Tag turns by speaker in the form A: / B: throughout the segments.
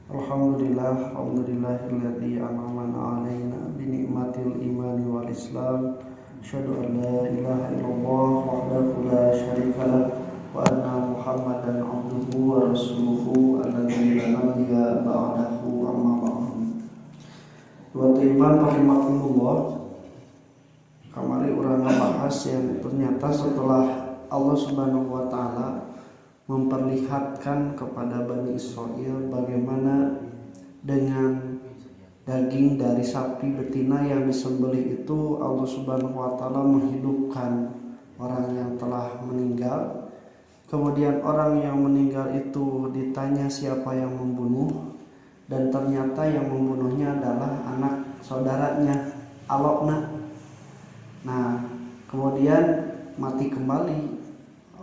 A: Alhamdulillahilladzi an'ama 'alaina bi ni'matil imani wal islam. Asyhadu an la ilaha illallah wahdahu la syarikalah wa anna Muhammadan 'abduhu wa rasuluhu alladzi la nabiyya ba'dahu amma ba'd. Wa iman rahimakumullah. Kamari urang ngabahas yang ternyata setelah Allah Subhanahu wa taala memperlihatkan kepada Bani Israel bagaimana dengan daging dari sapi betina yang disembelih itu Allah Subhanahu wa taala menghidupkan orang yang telah meninggal. Kemudian orang yang meninggal itu ditanya siapa yang membunuh, dan ternyata yang membunuhnya adalah anak saudaranya, Alokna. Nah, kemudian mati kembali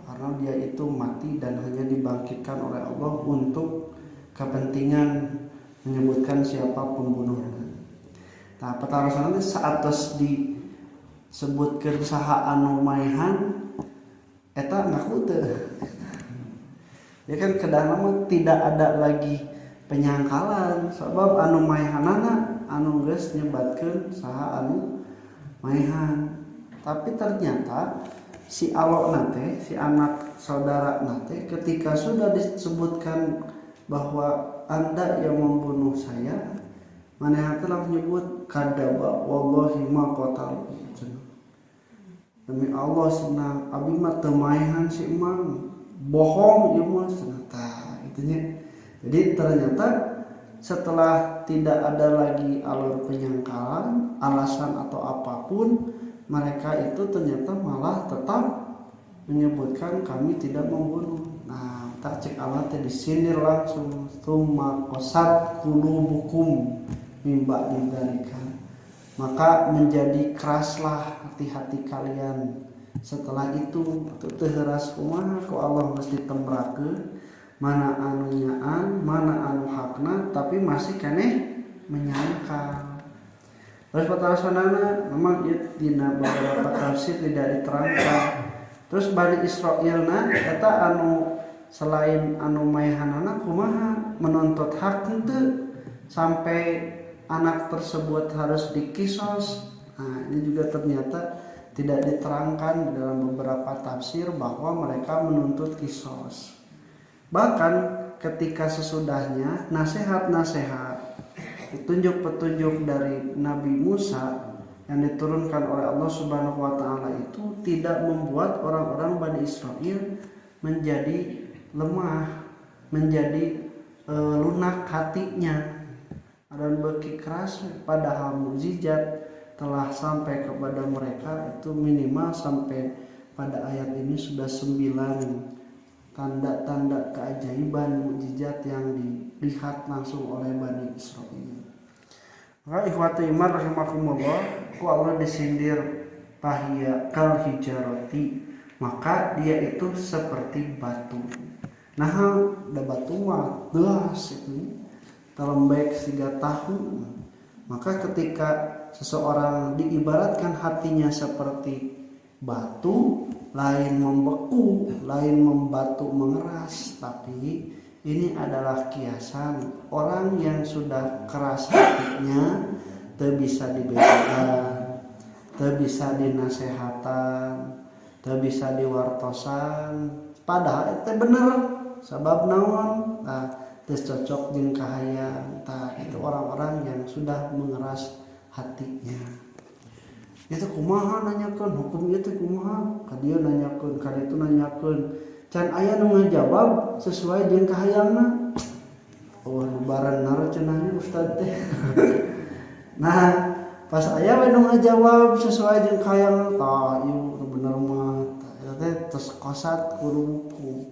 A: karena dia itu mati dan hanya dibangkitkan oleh Allah untuk kepentingan menyebutkan siapa pembunuhnya. Nah, petarasan saat tos disebutkeun saha anu maehan eta ngaku teu. Ya kan kadang mah tidak ada lagi penyangkalan sebab anu maehanana anu geus nyebatkeun saha anu maehan. Tapi ternyata si Alokna teh, si anak saudara nate, ketika sudah disebutkan bahwa Anda yang membunuh saya, manehna telah menyebut kadaba wallahi ma qatal. Demi Allah senang abi mah teu maehan si Imam, bohong ieu mah cenah. Itunya. Jadi ternyata setelah tidak ada lagi alur penyangkalan, alasan atau apapun, mereka itu ternyata malah tetap menyebutkan kami tidak membunuh. Nah, tak cek Allah tadi disindir langsung tsumma qasat qulubukum mimba dibalikan. Maka menjadi keraslah hati-hati kalian. Setelah itu teu heuras kumaha ku Allah geus ditembrakeun mana anu nyaan, mana anu hakna, tapi masih keneh menyangkal. Terus patarasanana memang dina beberapa tafsir tidak diterangkan. Terus Bani Israilna eta anu selain anu maehanana kumaha menuntut hak henteu sampai anak tersebut harus dikisos. Nah, ini juga ternyata tidak diterangkan dalam beberapa tafsir bahwa mereka menuntut kisos. Bahkan ketika sesudahnya nasihat-nasihat petunjuk-petunjuk dari Nabi Musa yang diturunkan oleh Allah Subhanahu wa taala itu tidak membuat orang-orang Bani Israil menjadi lemah, menjadi lunak hatinya dan berkeras, padahal mukjizat telah sampai kepada mereka itu minimal sampai pada ayat ini sudah 9 tanda-tanda keajaiban mukjizat yang dilihat langsung oleh Bani Israil. Maka ikhwatu iman rahimakumullah, ku Allah disindir fahiya kal hijarati, maka dia itu seperti batu. Nah, da batu mah gelas itu telembek 3 tahun. Maka ketika seseorang diibaratkan hatinya seperti batu, lain membeku, lain membatu mengeras, tapi ini adalah kiasan orang yang sudah keras hatinya, teu bisa dibedakan, teu bisa dinasehatan, teu bisa diwartosan. Padahal itu bener, sabab naon? Nah, teu cocok jeung kahayang. Tah itu orang-orang yang sudah mengeras hatinya. Itu kumaha nanyakeun hukum itu kumaha? Ka dieu nanyakeun, ka ditu nanyakeun. Can aya nu ngajawab sesuai jeung kahayangna. Oh, lebaran naro cenah ustad teh. Nah, pas aya we nu ngajawab sesuai jeung kahayangna, tah ieu bener mah. Eta teh tos qasat qulubukum.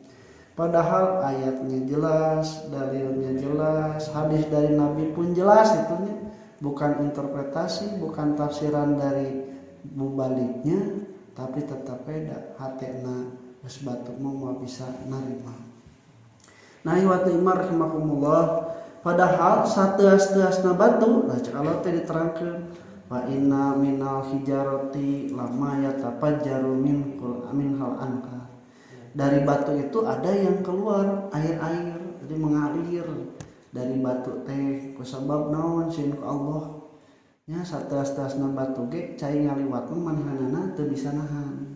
A: Padahal ayatnya jelas, dalilnya jelas, hadis dari Nabi pun jelas itunya. Bukan interpretasi, bukan tafsiran dari mubaliknya, tapi tetap beda hatena geus batu mah bisa narima. Nah, iwatu imar rahimakumullah, padahal sateas-teasna batu, nah cek Allah teh diterangkeun wa inna minal hijarati lama yatafajjaru minhal anhar. Dari batu itu ada yang keluar air-air, jadi mengalir. dari batu teh kusabab naon sieun ku Allah nya sateas-teasna batu ge cai ngaliwatkeun manehna teu bisa nahan.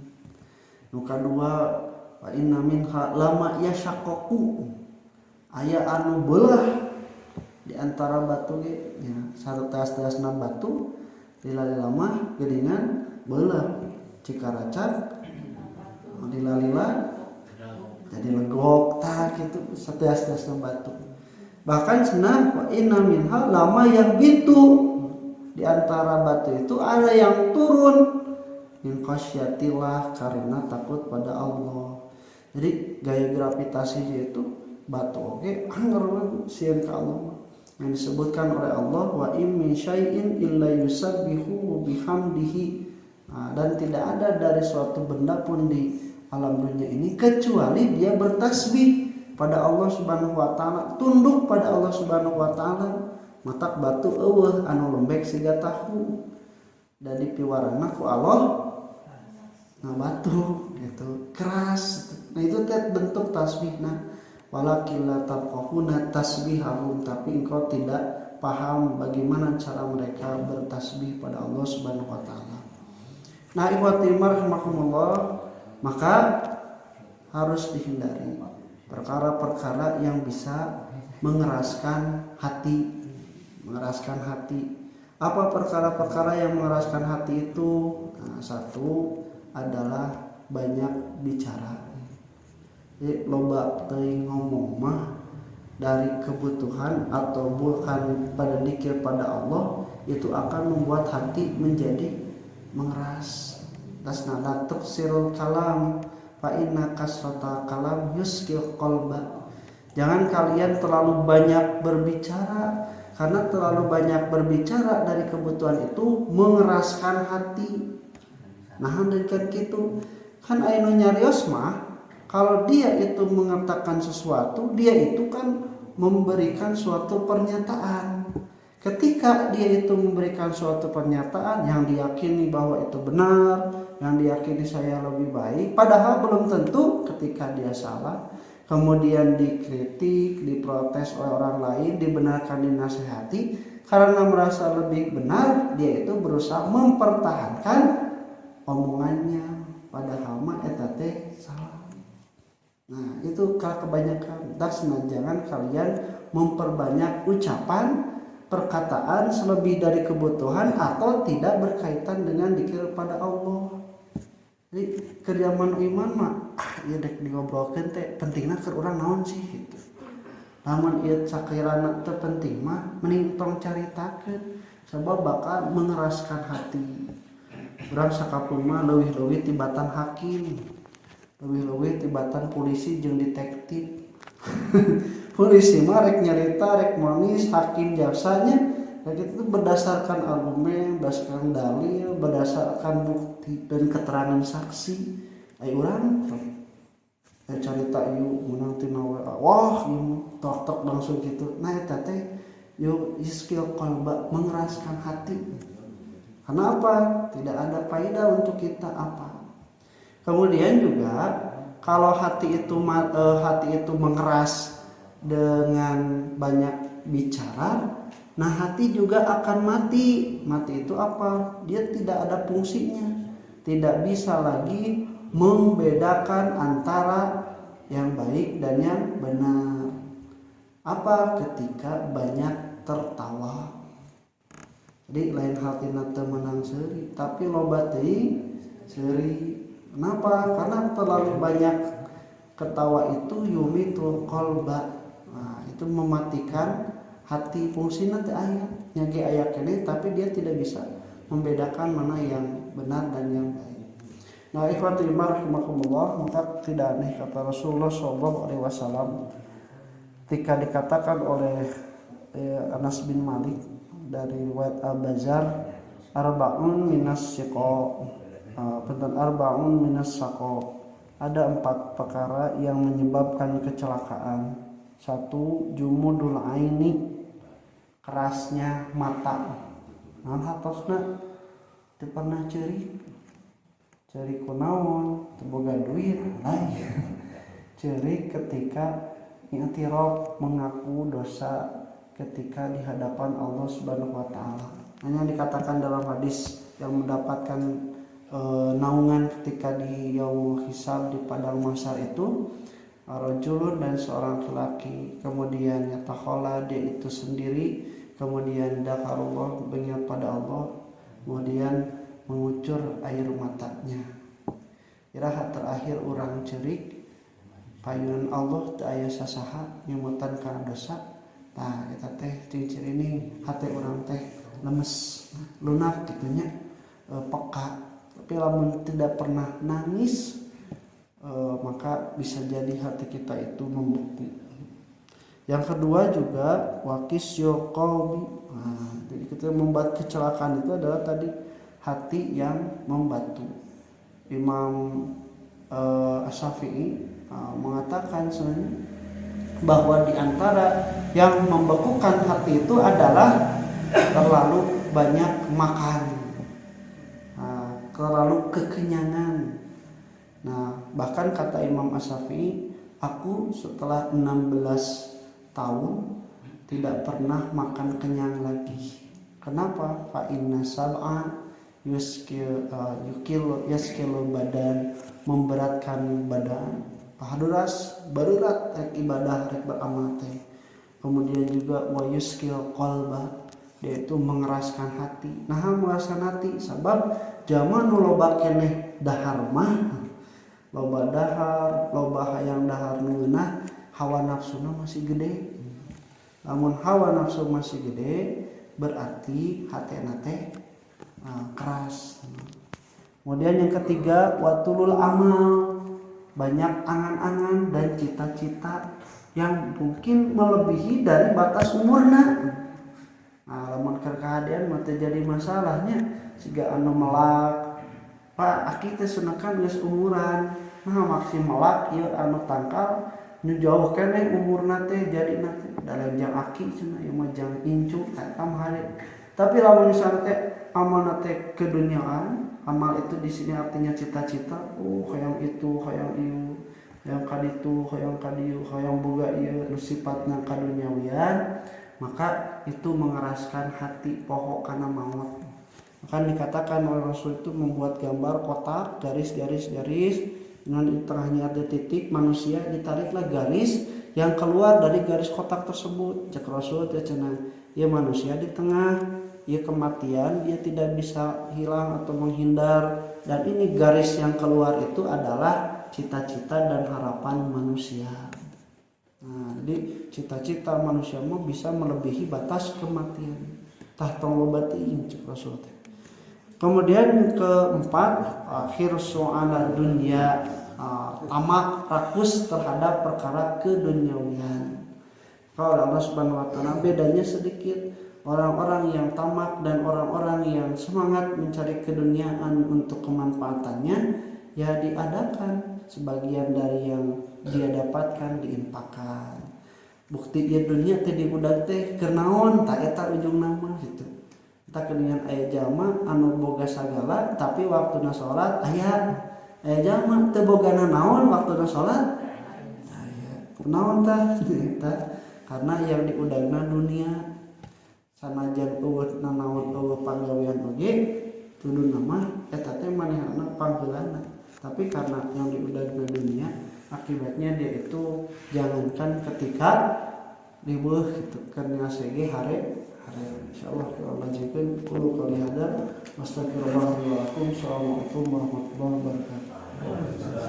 A: Nu kadua wa inna minha lama yashaqqu aya anu beulah di antara batu ge nya sateas-teasna batu lila-lila mah geuningan beulah cikaracak lila-lila jadi legok tah kitu sateas-teasna batu. Bahkan cenah wa inna minha lama yahbitu di antara batu itu ada yang turun min khasyatillah karena takut pada Allah. Jadi gaya gravitasi itu batu oke anger sieun ka Allah yang disebutkan oleh Allah wa in min syai'in illa yusabbihu bihamdihi. Dan tidak ada dari suatu benda pun di alam dunia ini kecuali dia bertasbih pada Allah Subhanahu wa taala, tunduk pada Allah Subhanahu wa taala. Matak batu eueuh anu lembek siga tahu dan dipiwarana ku Allah nah batu gitu keras. Nah itu teh bentuk tasbihna walakilla tafqahuna tasbihahum, tapi engkau tidak paham bagaimana cara mereka bertasbih pada Allah Subhanahu wa taala. Nah ikhwati rahimakumullah, maka harus dihindari perkara-perkara yang bisa mengeraskan hati. Apa perkara-perkara yang mengeraskan hati itu? Nah, satu adalah banyak bicara. Jadi loba teuing ngomong mah dari kebutuhan atau bukan pada dzikir pada Allah itu akan membuat hati menjadi mengeras. Tasna tuksirul kalam fa inna kasrata kalam yuskil qalba. Jangan kalian terlalu banyak berbicara, karena terlalu banyak berbicara dari kebutuhan itu mengeraskan hati. Nah, hendakeun kitu kan aya nu nyarios mah kalau dia itu mengatakan sesuatu, dia itu kan memberikan suatu pernyataan. Ketika dia itu memberikan suatu pernyataan yang diyakini bahwa itu benar, yang diyakini saya lebih baik, padahal belum tentu ketika dia salah, kemudian dikritik, diprotes oleh orang lain, dibenarkan, dinasihati, karena merasa lebih benar, dia itu berusaha mempertahankan omongannya, padahal mah eta teh salah. Nah, itu kebanyakan. Jangan kalian memperbanyak ucapan, perkataan selebih dari kebutuhan atau tidak berkaitan dengan dzikir pada Allah. Jadi kerjaman iman mah ieu dek diobrolkeun teh pentingna keur urang naon sih gitu. Lamun ieu sakirana teu penting mah mending tong caritakeun sabab bakal mengeraskan hati. Urang sakapeung mah leuwih-leuwih tibatan hakim, leuwih-leuwih tibatan polisi jeung detektif. Polisi mah rek nyarita, rek monis, hakim jaksanya itu berdasarkan argumen, berdasarkan dalil, berdasarkan bukti dan keterangan saksi. Ai urang carita ieu meunang tina wah ieu tok langsung gitu. Nah eta teh yo skill qalba mengeraskan hati. Kenapa? Tidak ada faedah untuk kita apa. Kemudian juga kalau hati itu mengeras dengan banyak bicara, nah hati juga akan mati. Mati itu apa? Dia tidak ada fungsinya, tidak bisa lagi membedakan antara yang baik dan yang benar. Apa? Ketika banyak tertawa. Jadi lain hatina teu meunang seuri, tapi loba teuing seuri. Kenapa? Karena terlalu banyak ketawa itu yumitul qalba. Nah, itu mematikan hati, fungsinya teh aya nya ge aya keneh tapi dia tidak bisa membedakan mana yang benar dan yang baik. Nah, ikhwati rahimakumullah, maka tidak aneh kata Rasulullah SAW ketika dikatakan oleh Anas bin Malik dari riwayat Al-Bazar arba'un minas siqa, arba'un minas saqa. Ada 4 perkara yang menyebabkan kecelakaan. 1, jumudul aini, kerasnya mata. Naon hatosna teu pernah ceurik. Ceurik kunaon? Teu boga duit. Lain. Ceurik ketika i'tiraf mengaku dosa ketika di hadapan Allah Subhanahu wa taala. Hanya dikatakan dalam hadis yang mendapatkan naungan ketika di yaumul hisab di padang mahsyar itu, rajulun dan seorang lelaki, kemudian yatakhala dia itu sendiri, kemudian dzakarullah mengingat pada Allah, kemudian mengucur air matanya. Iraha terakhir orang cerik payun Allah teu aya sasaha nyemutan kana dosa. Tah eta teh ciri-ciri ini hati orang teh lemes, lunak gitunya, peka. Tapi lamun tidak pernah nangis, maka bisa jadi hati kita itu membeku. Yang kedua juga wakisyo qalbi. Jadi kita membuat kecelakaan itu adalah tadi hati yang membatu. Imam Asy-Syafi'i mengatakan sebenarnya bahwa di antara yang membekukan hati itu adalah terlalu banyak makan, terlalu kekenyangan. Nah, bahkan kata Imam Asy-Syafi'i, aku setelah 16 tahun tidak pernah makan kenyang lagi. Kenapa? Fa inna sab'a yaskil badan, memberatkan badan. Pahaduras barurat rek ibadah rek beramal teh. Kemudian juga wa yuskil qalba, dia itu mengeraskan hati. Nah, mengeraskan hati sabab zaman nu loba keneh dahar mah, loba dahar, loba hayang dahar nu ngeunah, hawa nafsuna masih gede. Namun hawa nafsu masih gede, berarti hatena teh keras. Kemudian yang ketiga watulul amal, banyak angan-angan dan cita-cita yang mungkin melebihi dari batas umurna. Nah, lamun kekadian mah teu jadi masalahnya siga anu melak. Pak aki teh sunakan geus umuran, nah maksi melak ieu anu tangkal nu jauh keneh umurna teh jadi nanti dalam jang aki cenah ieu mah jang incu eta mah. Tapi lamun misalnya teh amal teh keduniaan, amal itu di sini artinya cita-cita, hayang itu, hayang ieu, hayang kaditu, hayang kadieu, hayang boga ieu nu sifatna kaduniawian, maka itu mengeraskan hati pohok kana maut. Maka dikatakan oleh Rasul itu membuat gambar kotak, garis-garis, dengan di tengahnya ada titik, manusia ditariklah garis yang keluar dari garis kotak tersebut. Cek Rasul teh cenah, ya manusia di tengah, ya kematian dia tidak bisa hilang atau menghindar, dan ini garis yang keluar itu adalah cita-cita dan harapan manusia. Nah, jadi cita-cita manusia mau bisa melebihi batas kematian. Tah tong loba teuing cek Rasul teh. Kemudian keempat, hirsu ala dunya, tamak rakus terhadap perkara keduniawian. Kalau Allah Subhanahu wa taala bedanya sedikit. Orang-orang yang tamak dan orang-orang yang semangat mencari keduniaan untuk kemanfaatannya, ya diadakan sebagian dari yang dia dapatkan diinfakkan. Bukti ieu dunia teh di budak teh keur naon tak eta ujung nama gitu. Eta keningan aya jalma anu boga sagala tapi waktuna salat aya jalma teu bogana naon waktuna salat aya. Naon tah eta? Karena yang diudagna dunia. Sanajan eueuh nanaon eueuh panggawean oge tuduh nama eta teh manehna panggeulana, tapi karena yang diudagna dunia akibatnya dia itu jangankan ketika riweuh gitu keur ngasege hare insyaallah kita lanjutkeun qul qouli hada astagfirullah wa lakum. Assalamualaikum warahmatullahi wabarakatuh.